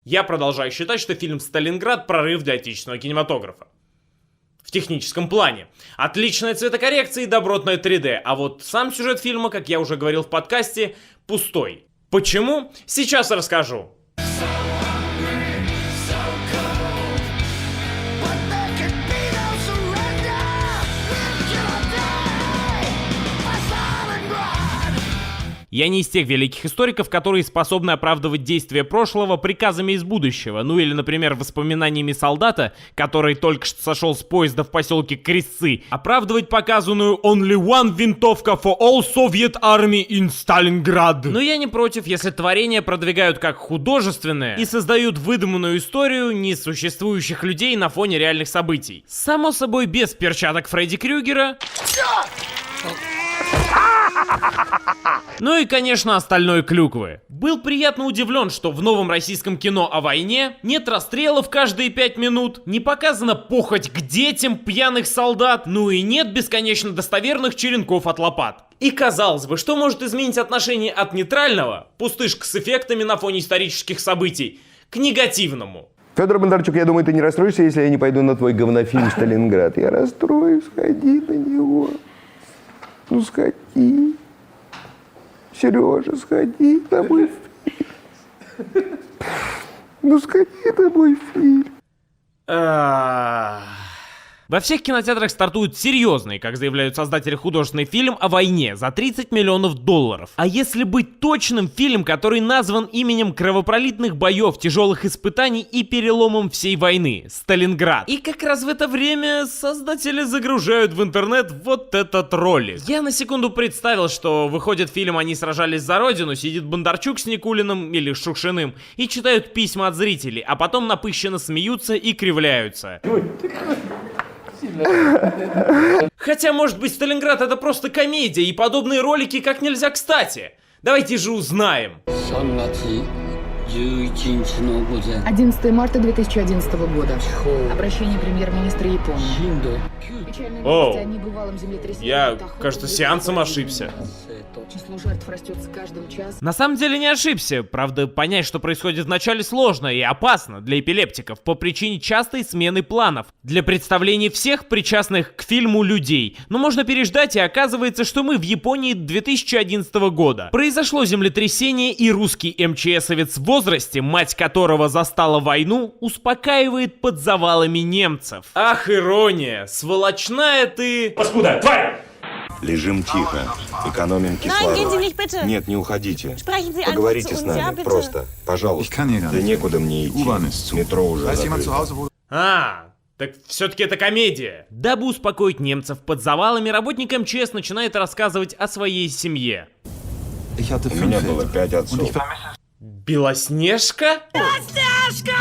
Я продолжаю считать, что фильм «Сталинград» — прорыв для отечественного кинематографа. В техническом плане. Отличная цветокоррекция и добротная 3D, а вот сам сюжет фильма, как я уже говорил в подкасте, пустой. Почему? Сейчас расскажу. Я не из тех великих историков, которые способны оправдывать действия прошлого приказами из будущего, ну или, например, воспоминаниями солдата, который только что сошел с поезда в поселке Кресцы, оправдывать показанную «Only one винтовка for all Soviet Army in Stalingrad». Но я не против, если творения продвигают как художественное и создают выдуманную историю несуществующих людей на фоне реальных событий. Само собой, без перчаток Фредди Крюгера. Ну и, конечно, остальной клюквы. Был приятно удивлен, что в новом российском кино о войне нет расстрелов каждые 5 минут, не показана похоть к детям пьяных солдат, ну и нет бесконечно достоверных черенков от лопат. И казалось бы, что может изменить отношение от нейтрального, пустышка с эффектами на фоне исторических событий, к негативному? Федор Бондарчук, я думаю, ты не расстроишься, если я не пойду на твой говнофильм «Сталинград». Я расстроюсь, сходи на него. Ну, сходи. Сережа, сходи на мой фильм. Ну, сходи на мой фильм. Во всех кинотеатрах стартует серьезный, как заявляют создатели, художественный фильм о войне за 30 миллионов долларов. А если быть точным, фильм, который назван именем кровопролитных боев, тяжелых испытаний и переломом всей войны — «Сталинград». И как раз в это время создатели загружают в интернет вот этот ролик. Я на секунду представил, что выходит фильм «Они сражались за родину», сидит Бондарчук с Никулиным или Шукшиным и читают письма от зрителей, а потом напыщенно смеются и кривляются. Хотя, может быть, «Сталинград» — это просто комедия, и подобные ролики как нельзя кстати. Давайте же узнаем. 11 марта 2011 года. Обращение премьер-министра Японии. Оу, я, кажется, сеансом ошибся. Число жертв растет с каждым часом. На самом деле не ошибся. Правда, понять, что происходит вначале, сложно и опасно для эпилептиков по причине частой смены планов для представления всех причастных к фильму людей. Но можно переждать, и оказывается, что мы в Японии 2011 года. Произошло землетрясение, и русский МЧСовец в возрасте, мать которого застала войну, успокаивает под завалами немцев. Ах, ирония! Сволочная ты... Паскуда, тварь! Лежим тихо, экономим кислород. Нет, не уходите. Поговорите с нами, просто, пожалуйста. Да некуда мне идти, метро уже закрыто. Так все-таки это комедия. Дабы успокоить немцев под завалами, работник МЧС начинает рассказывать о своей семье. У меня было 5 отцов. Белоснежка? Белоснежка!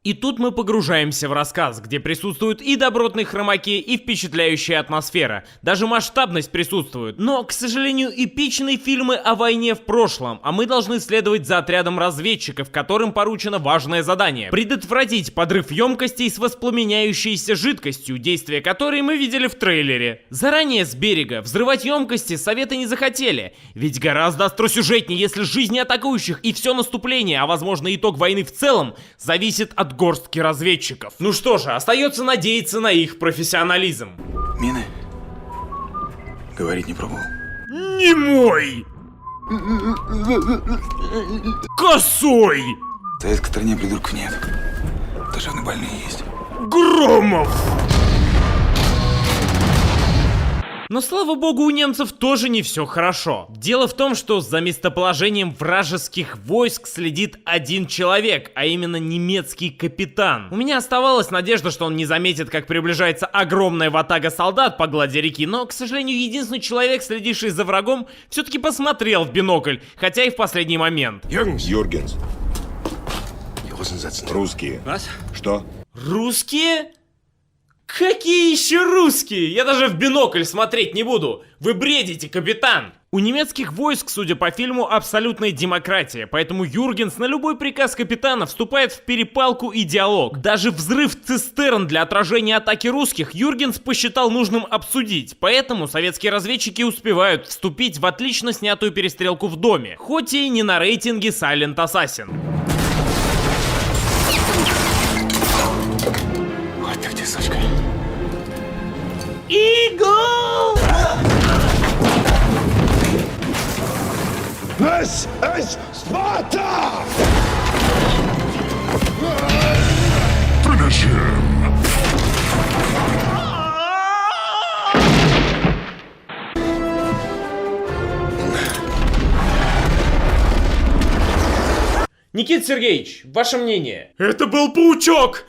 И тут мы погружаемся в рассказ, где присутствуют и добротные хромаки, и впечатляющая атмосфера. Даже масштабность присутствует. Но, к сожалению, эпичные фильмы о войне в прошлом, а мы должны следовать за отрядом разведчиков, которым поручено важное задание — предотвратить подрыв емкостей с воспламеняющейся жидкостью, действия которой мы видели в трейлере. Заранее с берега взрывать емкости советы не захотели, ведь гораздо остросюжетнее, если жизни атакующих и все наступление, а возможно итог войны в целом, зависит от горстки разведчиков. Ну что же, остается надеяться на их профессионализм. Мины? Говорить не пробовал. Не мой! Косой! В советской стране придурков нет. Душевно больные есть. Громов! Но, слава богу, у немцев тоже не все хорошо. Дело в том, что за местоположением вражеских войск следит один человек, а именно немецкий капитан. У меня оставалась надежда, что он не заметит, как приближается огромная ватага солдат по глади реки, но, к сожалению, единственный человек, следивший за врагом, все-таки посмотрел в бинокль, хотя и в последний момент. Юргенс. Русские. Что? Русские? Какие еще русские? Я даже в бинокль смотреть не буду. Вы бредите, капитан. У немецких войск, судя по фильму, абсолютная демократия, поэтому Юргенс на любой приказ капитана вступает в перепалку и диалог. Даже взрыв цистерн для отражения атаки русских Юргенс посчитал нужным обсудить, поэтому советские разведчики успевают вступить в отлично снятую перестрелку в доме, хоть и не на рейтинге Silent Assassin. Вот ты где, сучка. Игл! This is Sparta! Finish him! Никита Сергеевич, ваше мнение? Это был паучок!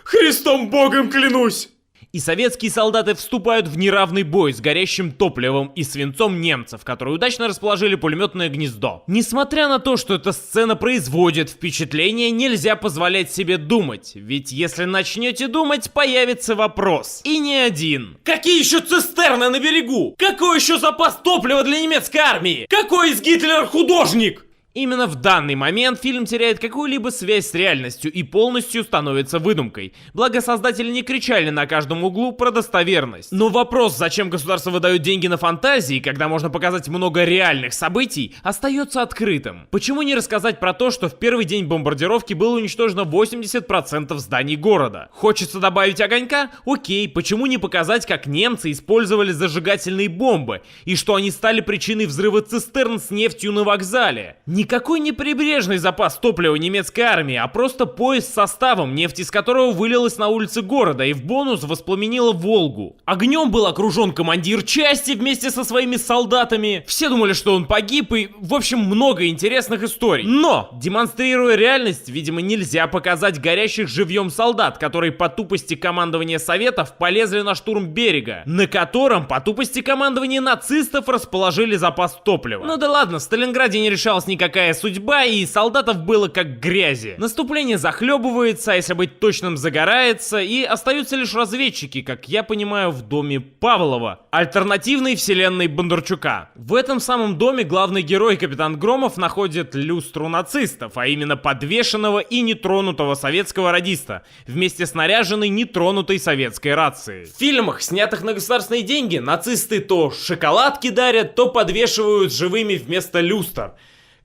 Христом Богом клянусь! И советские солдаты вступают в неравный бой с горящим топливом и свинцом немцев, которые удачно расположили пулеметное гнездо. Несмотря на то, что эта сцена производит впечатление, нельзя позволять себе думать. Ведь если начнете думать, появится вопрос. И не один. Какие еще цистерны на берегу? Какой еще запас топлива для немецкой армии? Какой из Гитлера художник? Именно в данный момент фильм теряет какую-либо связь с реальностью и полностью становится выдумкой. Благо создатели не кричали на каждом углу про достоверность. Но вопрос, зачем государство выдает деньги на фантазии, когда можно показать много реальных событий, остается открытым. Почему не рассказать про то, что в первый день бомбардировки было уничтожено 80% зданий города? Хочется добавить огонька? Окей, почему не показать, как немцы использовали зажигательные бомбы, и что они стали причиной взрыва цистерн с нефтью на вокзале? Никакой не прибрежный запас топлива немецкой армии, а просто поезд с составом, нефть из которого вылилась на улицы города и в бонус воспламенила Волгу. Огнем был окружен командир части вместе со своими солдатами. Все думали, что он погиб, и, в общем, много интересных историй. Но, демонстрируя реальность, видимо, нельзя показать горящих живьем солдат, которые по тупости командования Советов полезли на штурм берега, на котором по тупости командования нацистов расположили запас топлива. Ну да ладно, в Сталинграде не решалась никакая судьба, и солдатов было как грязи. Наступление захлебывается, а если быть точным, загорается, и остаются лишь разведчики, как я понимаю, в доме Павлова, альтернативной вселенной Бондарчука. В этом самом доме главный герой капитан Громов находит люстру нацистов, а именно подвешенного и нетронутого советского радиста, вместе с наряженной нетронутой советской рацией. В фильмах, снятых на государственные деньги, нацисты то шоколадки дарят, то подвешивают живыми вместо люстр.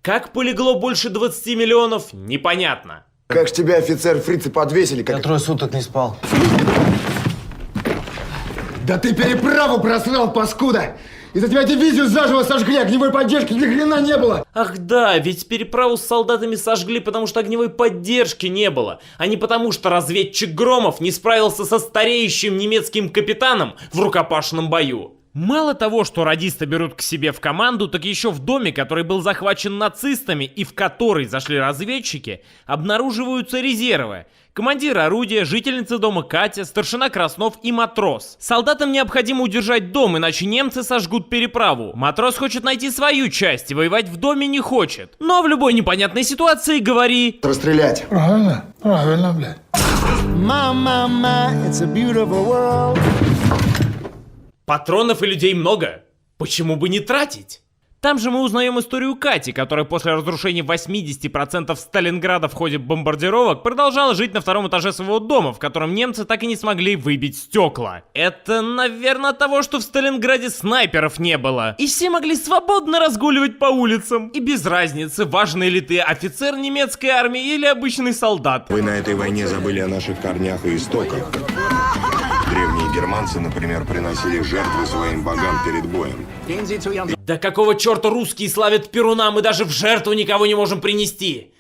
Как полегло больше 20 миллионов, непонятно. Как ж тебя, офицер, фрицы подвесили, как... Я 3 суток не спал. Да ты переправу просрал, паскуда! Из-за тебя дивизию заживо сожгли, огневой поддержки ни хрена не было! Ах да, ведь переправу с солдатами сожгли, потому что огневой поддержки не было, а не потому что разведчик Громов не справился со стареющим немецким капитаном в рукопашном бою. Мало того, что радиста берут к себе в команду, так еще в доме, который был захвачен нацистами и в который зашли разведчики, обнаруживаются резервы. Командир орудия, жительница дома Катя, старшина Краснов и матрос. Солдатам необходимо удержать дом, иначе немцы сожгут переправу. Матрос хочет найти свою часть и воевать в доме не хочет. Но в любой непонятной ситуации говори... Расстрелять. Правильно, правильно, блядь. It's a beautiful world. Патронов и людей много. Почему бы не тратить? Там же мы узнаем историю Кати, которая после разрушения 80% Сталинграда в ходе бомбардировок продолжала жить на 2-м этаже своего дома, в котором немцы так и не смогли выбить стекла. Это, наверное, от того, что в Сталинграде снайперов не было. И все могли свободно разгуливать по улицам. И без разницы, важный ли ты офицер немецкой армии или обычный солдат. Вы на этой войне забыли о наших корнях и истоках. Древние германцы, например, приносили жертвы своим богам перед боем. Да какого черта русские славят Перуна, мы даже в жертву никого не можем принести.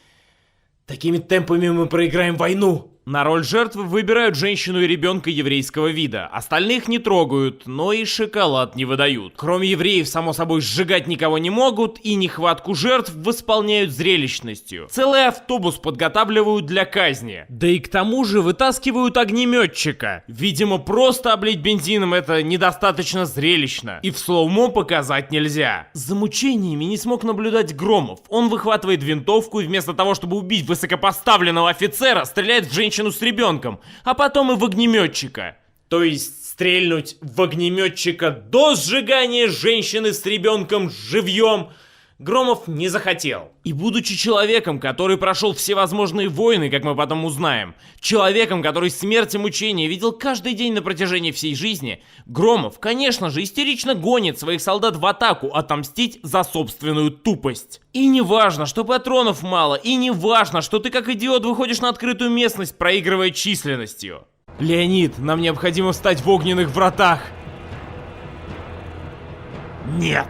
Такими темпами мы проиграем войну. На роль жертвы выбирают женщину и ребенка еврейского вида. Остальных не трогают, но и шоколад не выдают. Кроме евреев, само собой, сжигать никого не могут, и нехватку жертв восполняют зрелищностью. Целый автобус подготавливают для казни. Да и к тому же вытаскивают огнеметчика. Видимо, просто облить бензином это недостаточно зрелищно. И в слоумо показать нельзя. За мучениями не смог наблюдать Громов. Он выхватывает винтовку и вместо того, чтобы убить высокопоставленного офицера, стреляет в женщину с ребенком, а потом и в огнеметчика. То есть Стрельнуть в огнеметчика до сжигания женщины с ребенком живьем Громов не захотел. И будучи человеком, который прошел всевозможные войны, как мы потом узнаем, человеком, который смерть и мучения видел каждый день на протяжении всей жизни, Громов, конечно же, истерично гонит своих солдат в атаку отомстить за собственную тупость. И не важно, что патронов мало, и не важно, что ты как идиот выходишь на открытую местность, проигрывая численностью. Леонид, нам необходимо встать в огненных вратах. Нет.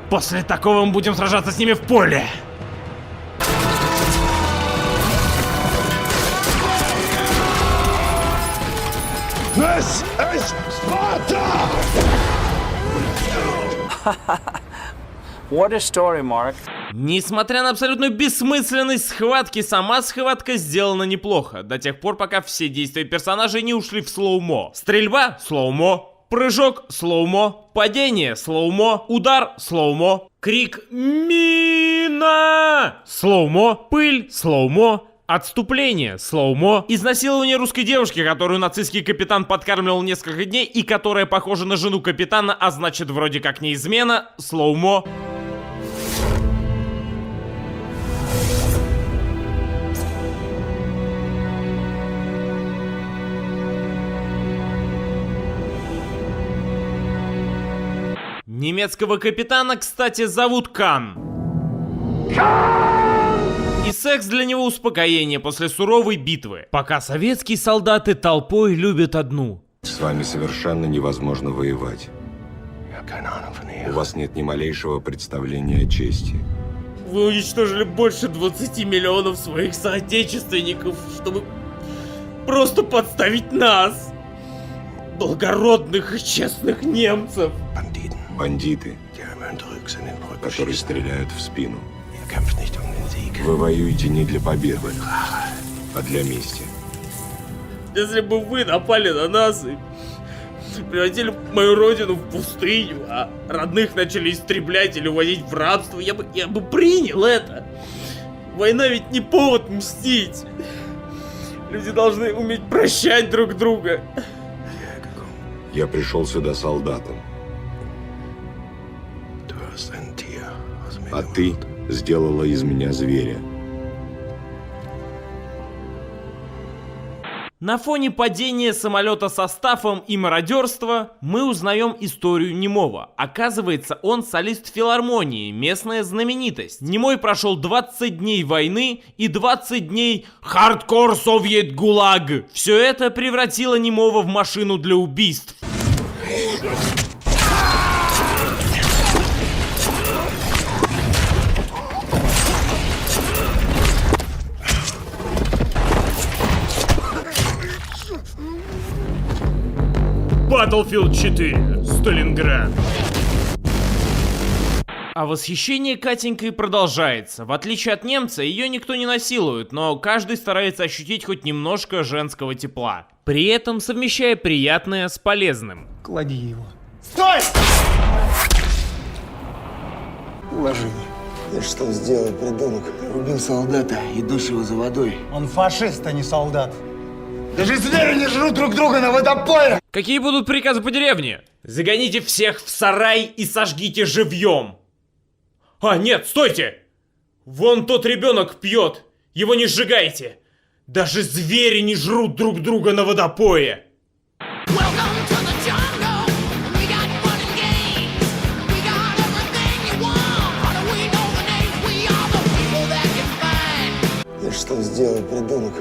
После такого мы будем сражаться с ними в поле. This is Sparta! What a story, Mark. Несмотря на абсолютную бессмысленность схватки, сама схватка сделана неплохо, до тех пор, пока все действия персонажей не ушли в слоумо. Стрельба — слоумо. Прыжок — слоумо, падение — слоумо, удар — слоумо, крик «Мина!» — слоумо, пыль — слоумо, отступление — слоумо, изнасилование русской девушки, которую нацистский капитан подкармливал несколько дней и которая похожа на жену капитана, а значит вроде как не измена — слоумо. Немецкого капитана, кстати, зовут Кан. И секс для него успокоение после суровой битвы. Пока советские солдаты толпой любят одну. С вами совершенно невозможно воевать. У вас нет ни малейшего представления о чести. Вы уничтожили больше 20 миллионов своих соотечественников, чтобы просто подставить нас, благородных и честных немцев. Бандиты, которые стреляют в спину. Вы воюете не для победы, а для мести. Если бы вы напали на нас и превратили мою родину в пустыню, а родных начали истреблять или увозить в рабство, я бы принял это. Война ведь не повод мстить. Люди должны уметь прощать друг друга. Я пришел сюда солдатом. А ты сделала из меня зверя. На фоне падения самолета составом и мародерства мы узнаем историю Немого. Оказывается, он солист филармонии, местная знаменитость. Немой прошел 20 дней войны и 20 дней хардкор совет ГУЛАГ. Все это превратило Немого в машину для убийств. Battlefield 4. Сталинград. А восхищение Катенькой продолжается. В отличие от немца, ее никто не насилует, но каждый старается ощутить хоть немножко женского тепла. При этом совмещая приятное с полезным. Клади его. Стой! Уложи. Ты что сделал, придурок? Убил солдата, идущего за водой. Он фашист, а не солдат. Даже звери не жрут друг друга на водопое! Какие будут приказы по деревне? Загоните всех в сарай и сожгите живьем. А, нет, стойте! Вон тот ребенок пьет. Его не сжигайте. Даже звери не жрут друг друга на водопое. Ты что сделал, придурок?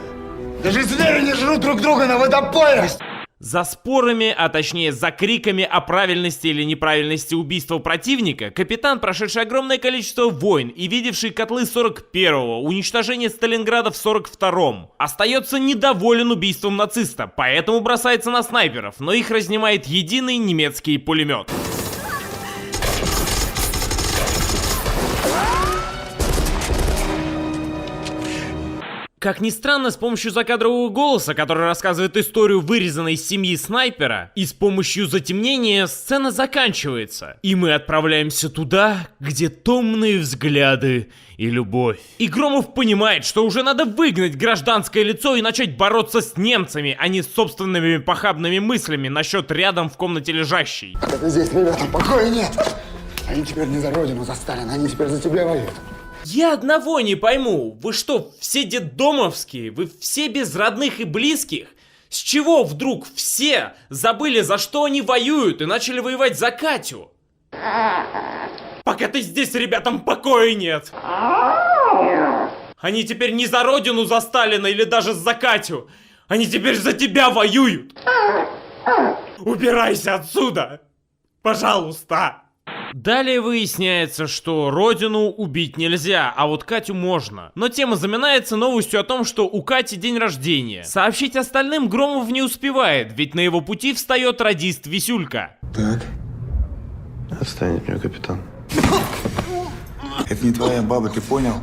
Даже звери не жрут друг друга на водопое! За спорами, а точнее за криками о правильности или неправильности убийства противника, капитан, прошедший огромное количество войн и видевший котлы 41-го, уничтожение Сталинграда в 42-м, остается недоволен убийством нациста, поэтому бросается на снайперов, но их разнимает единый немецкий пулемет. как ни странно, с помощью закадрового голоса, который рассказывает историю вырезанной из семьи снайпера, и с помощью затемнения сцена заканчивается. И мы отправляемся туда, где томные взгляды и любовь. И Громов понимает, что уже надо выгнать гражданское лицо и начать бороться с немцами, а не с собственными похабными мыслями насчет рядом в комнате лежащей. Это здесь, ребята, покоя нет. Они теперь не за родину, за Сталина, они теперь за тебя воюют. Я одного не пойму. Вы что, все детдомовские? Вы все без родных и близких? С чего вдруг все забыли, за что они воюют, и начали воевать за Катю? Пока ты здесь, ребятам покоя нет. Они теперь не за родину, за Сталина или даже за Катю. Они теперь за тебя воюют. Убирайся отсюда. Пожалуйста. Далее выясняется, что родину убить нельзя, а вот Катю можно. Но тема заминается новостью о том, что у Кати день рождения. Сообщить остальным Громов не успевает, ведь на его пути встает радист Висюлька. Так. Отстань от нее, капитан. Это не твоя баба, ты понял?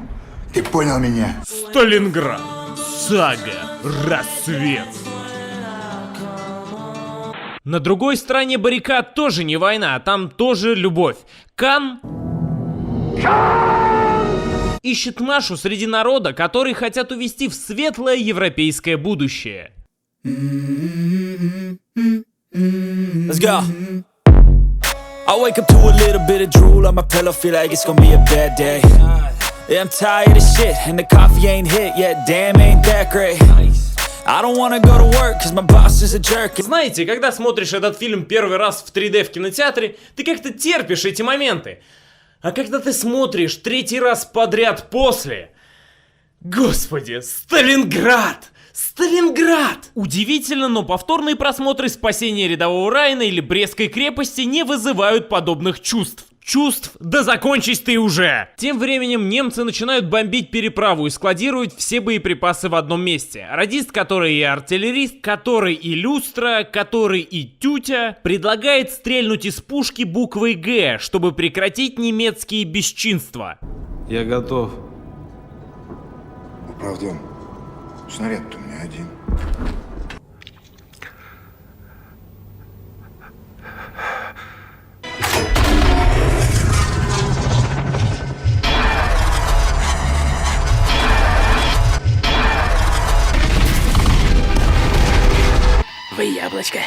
Ты понял меня? Сталинград. Сага. Рассвет. На другой стороне баррикад тоже не война, там тоже любовь. Кан ищет Машу среди народа, которые хотят увести в светлое европейское будущее. Let's go. I wake up to a little bit of drool on my pillow, feel like it's gonna be a bad day. Yeah, I'm tired of shit, and the coffee ain't hit yet, damn, ain't that great. I don't wanna go to work, cause my boss is a jerk. Знаете, когда смотришь этот фильм первый раз в 3D в кинотеатре, ты как-то терпишь эти моменты. А когда ты смотришь третий раз подряд после... Господи, Сталинград! Сталинград! Удивительно, но повторные просмотры «Спасения рядового Райана» или «Брестской крепости» не вызывают подобных чувств. Да закончись ты уже! Тем временем немцы начинают бомбить переправу и складируют все боеприпасы в одном месте. Радист, который и артиллерист, который и люстра, который и тютя, предлагает стрельнуть из пушки буквой «Г», чтобы прекратить немецкие бесчинства. Я готов. Правда, снаряд-то у меня один. Вы яблочко.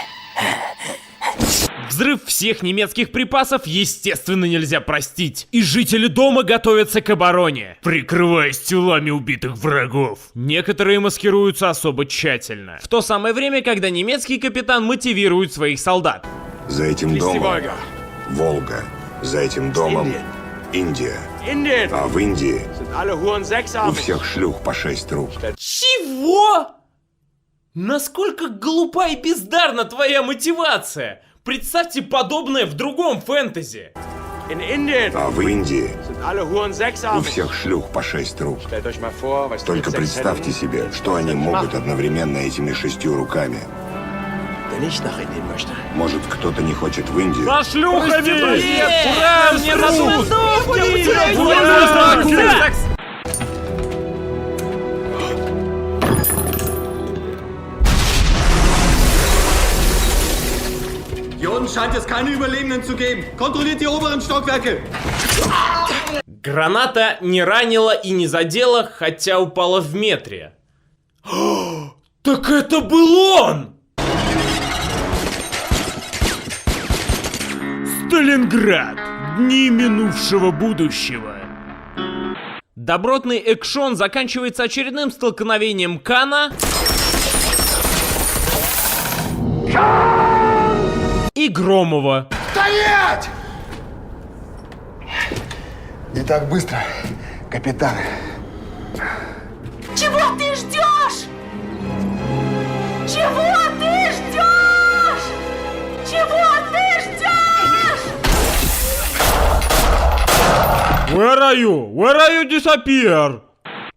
Взрыв всех немецких припасов, естественно, нельзя простить. И жители дома готовятся к обороне, прикрываясь телами убитых врагов. Некоторые маскируются особо тщательно. В то самое время, когда немецкий капитан мотивирует своих солдат. За этим домом Волга. За этим домом Индия. А в Индии у всех шлюх по 6 рук. Чего? Насколько глупа и бездарна твоя мотивация? Представьте подобное в другом фэнтези. А в Индии у всех шлюх по 6 рук. Только представьте себе, что они могут одновременно этими 6 руками. Может, кто-то не хочет в Индию? За шлюхами! Ура! Мне Scheint es keine Überlebenden zu geben. Kontrolliert die oberen Stockwerke. Граната не ранила и не задела, хотя упала в метре. Так это был он! Сталинград. Дни минувшего будущего. Добротный экшон заканчивается очередным столкновением Кана и Громова. Стоять! Не так быстро, капитан. Чего ты ждешь? Чего ты ждешь? Чего ты ждешь? Where are you? Where are you disappear?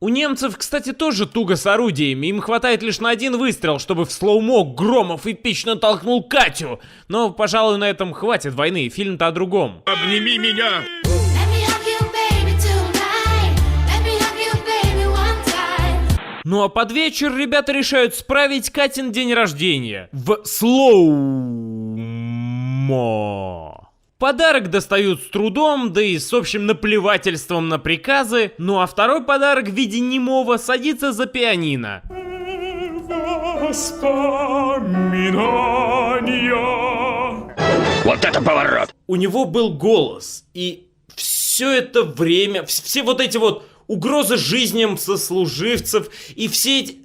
У немцев, кстати, тоже туго с орудиями, им хватает лишь на один выстрел, чтобы в слоумо Громов эпично толкнул Катю. Но, пожалуй, на этом хватит войны, фильм-то о другом. Обними меня! Ну а под вечер ребята решают справить Катин день рождения в слоумо. Подарок достают с трудом, да и с общим наплевательством на приказы, ну а второй подарок в виде немого садится за пианино. Вот это поворот! У него был голос, и все это время, все вот эти вот угрозы жизням сослуживцев и все эти...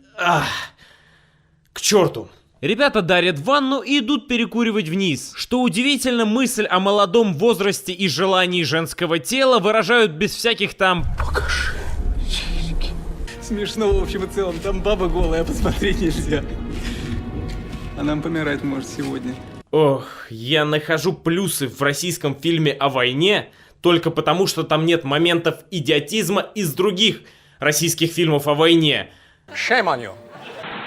к черту. Ребята дарят ванну и идут перекуривать вниз. Что удивительно, мысль о молодом возрасте и желании женского тела выражают без всяких там... Покажи сиськи. Смешно в общем и целом, там баба голая, посмотреть нельзя. А нам помирать может сегодня. Ох, я нахожу плюсы в российском фильме о войне только потому, что там нет моментов идиотизма из других российских фильмов о войне. Shame on you.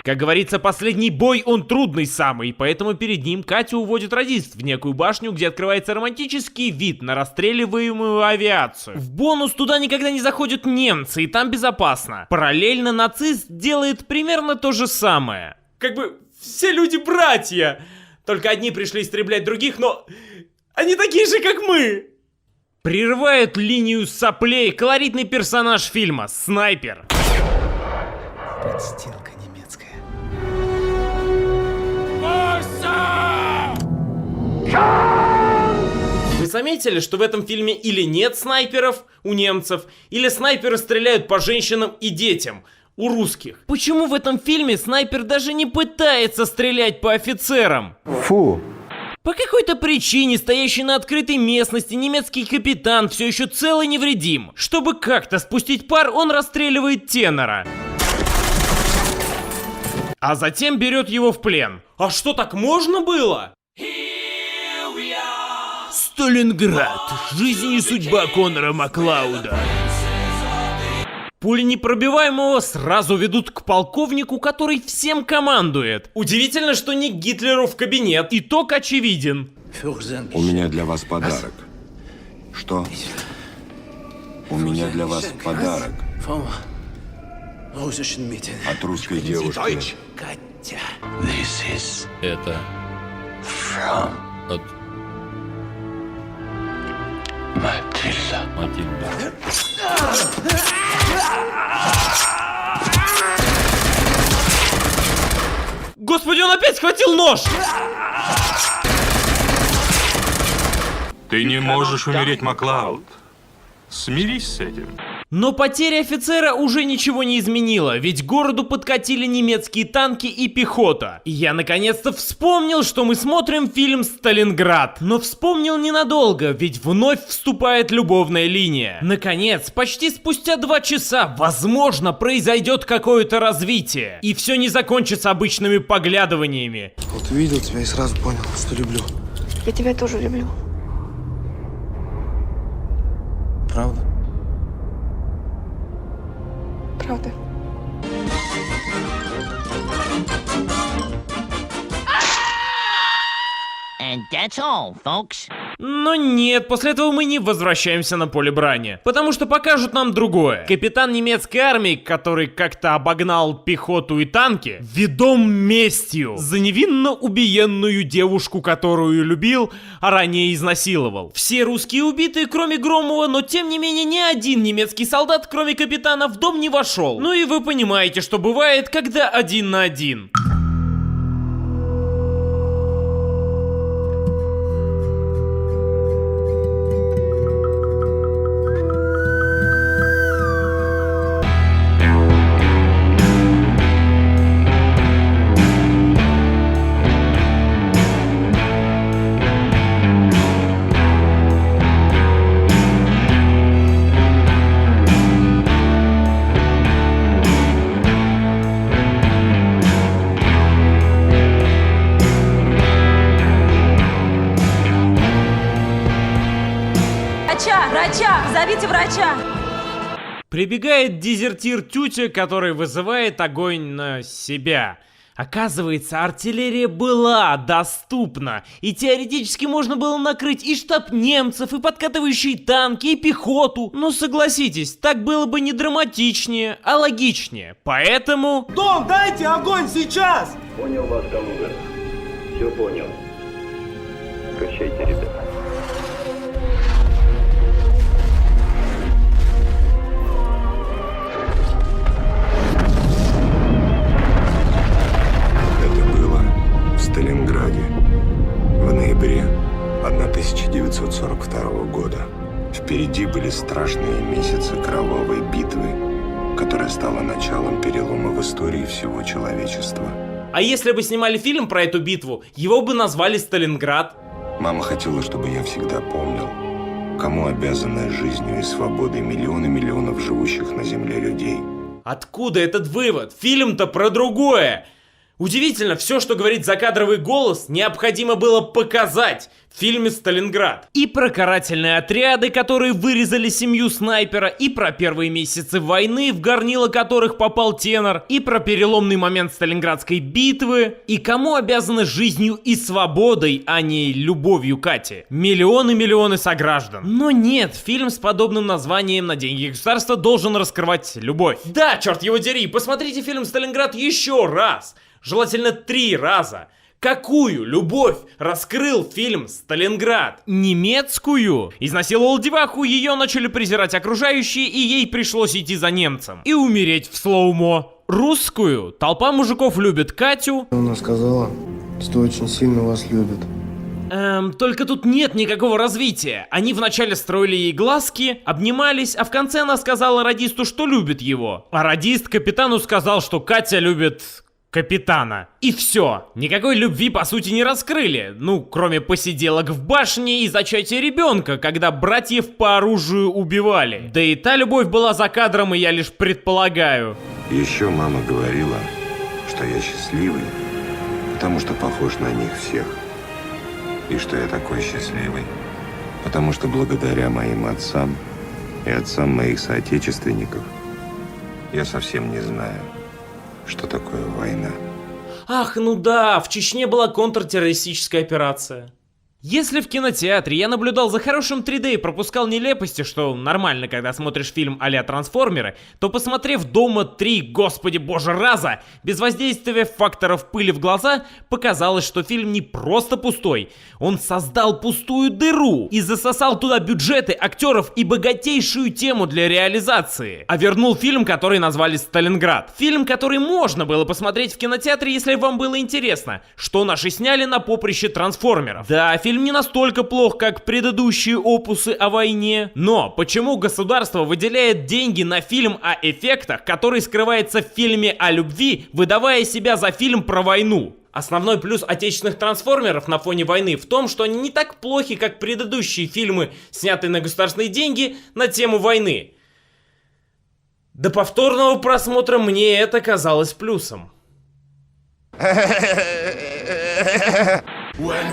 Как говорится, последний бой, он трудный самый, поэтому перед ним Катю уводит радист в некую башню, где открывается романтический вид на расстреливаемую авиацию. В бонус туда никогда не заходят немцы, и там безопасно. Параллельно нацист делает примерно то же самое. Как бы все люди братья, только одни пришли истреблять других, но они такие же, как мы. Прерывает линию соплей колоритный персонаж фильма — снайпер. Подстилка немецкая. Вы заметили, что в этом фильме или нет снайперов у немцев, или снайперы стреляют по женщинам и детям у русских? Почему в этом фильме снайпер даже не пытается стрелять по офицерам? Фу. По какой-то причине, стоящий на открытой местности, немецкий капитан все еще цел и невредим. Чтобы как-то спустить пар, он расстреливает тенора. А затем берет его в плен. А что, так можно было? Сталинград. Жизнь и судьба Конора Маклауда. Пуленепробиваемого сразу ведут к полковнику, который всем командует. Удивительно, что не к Гитлеру в кабинет. Итог очевиден. У меня для вас подарок. Что? У меня для вас подарок. От русской девушки. Это от Матильда. Господи, он опять схватил нож! Ты не можешь умереть, Маклауд. Смирись с этим. Но потеря офицера уже ничего не изменила, ведь к городу подкатили немецкие танки и пехота. И я наконец-то вспомнил, что мы смотрим фильм «Сталинград». Но вспомнил ненадолго, ведь вновь вступает любовная линия. Наконец, почти спустя 2 часа, возможно, произойдет какое-то развитие. И все не закончится обычными поглядываниями. Вот увидел тебя и сразу понял, что люблю. Я тебя тоже люблю. Правда? Правда. And that's all, folks. Но нет, после этого мы не возвращаемся на поле брани. Потому что покажут нам другое. Капитан немецкой армии, который как-то обогнал пехоту и танки, ведом местью за невинно убиенную девушку, которую любил, а ранее изнасиловал. Все русские убиты, кроме Громова, но тем не менее ни один немецкий солдат, кроме капитана, в дом не вошел. Ну и вы понимаете, что бывает, когда 1 на 1. Врача! Зовите врача! Прибегает дезертир Тютя, который вызывает огонь на себя. Оказывается, артиллерия была доступна, и теоретически можно было накрыть и штаб немцев, и подкатывающие танки, и пехоту. Но согласитесь, так было бы не драматичнее, а логичнее. Поэтому... Дом, дайте огонь сейчас! Понял вас, командир. Все понял. Прощайте, ребята. Сталинграде в ноябре 1942 года. Впереди были страшные месяцы кровавой битвы, которая стала началом перелома в истории всего человечества. А если бы снимали фильм про эту битву, его бы назвали «Сталинград». Мама хотела, чтобы я всегда помнил, кому обязаны жизнью и свободой миллионы миллионов живущих на земле людей. Откуда этот вывод? Фильм-то про другое. Удивительно, все, что говорит закадровый голос, необходимо было показать в фильме «Сталинград». И про карательные отряды, которые вырезали семью снайпера, и про первые месяцы войны, в горнило которых попал тенор, и про переломный момент Сталинградской битвы, и кому обязаны жизнью и свободой, а не любовью Кати. Миллионы сограждан. Но нет, фильм с подобным названием на деньги государства должен раскрывать любовь. Да, черт его дери, посмотрите фильм «Сталинград» еще раз. Желательно 3 раза. Какую любовь раскрыл фильм «Сталинград»? Немецкую? Изнасиловал деваху, ее начали презирать окружающие, и ей пришлось идти за немцем. И умереть в слоумо. Русскую? Толпа мужиков любит Катю. Она сказала, что очень сильно вас любит. Только тут нет никакого развития. Они вначале строили ей глазки, обнимались, а в конце она сказала радисту, что любит его. А радист капитану сказал, что Катя любит... капитана. И все. Никакой любви по сути не раскрыли. Ну, кроме посиделок в башне и зачатия ребенка, когда братьев по оружию убивали. Да и та любовь была за кадром, и я лишь предполагаю. Еще мама говорила, что я счастливый, потому что похож на них всех. И что я такой счастливый, потому что благодаря моим отцам и отцам моих соотечественников я совсем не знаю, что такое война. Ах, ну да, в Чечне была контртеррористическая операция. Если в кинотеатре я наблюдал за хорошим 3D и пропускал нелепости, что нормально, когда смотришь фильм а-ля «Трансформеры», то, посмотрев «Дома 3», господи боже, раза, без воздействия факторов пыли в глаза, показалось, что фильм не просто пустой. Он создал пустую дыру и засосал туда бюджеты, актеров и богатейшую тему для реализации. А вернул фильм, который назвали «Сталинград». Фильм, который можно было посмотреть в кинотеатре, если вам было интересно, что наши сняли на поприще «Трансформеров». Да, фильм не настолько плох, как предыдущие опусы о войне. Но почему государство выделяет деньги на фильм о эффектах, который скрывается в фильме о любви, выдавая себя за фильм про войну? Основной плюс отечественных трансформеров на фоне войны в том, что они не так плохи, как предыдущие фильмы, снятые на государственные деньги на тему войны. До повторного просмотра мне это казалось плюсом. When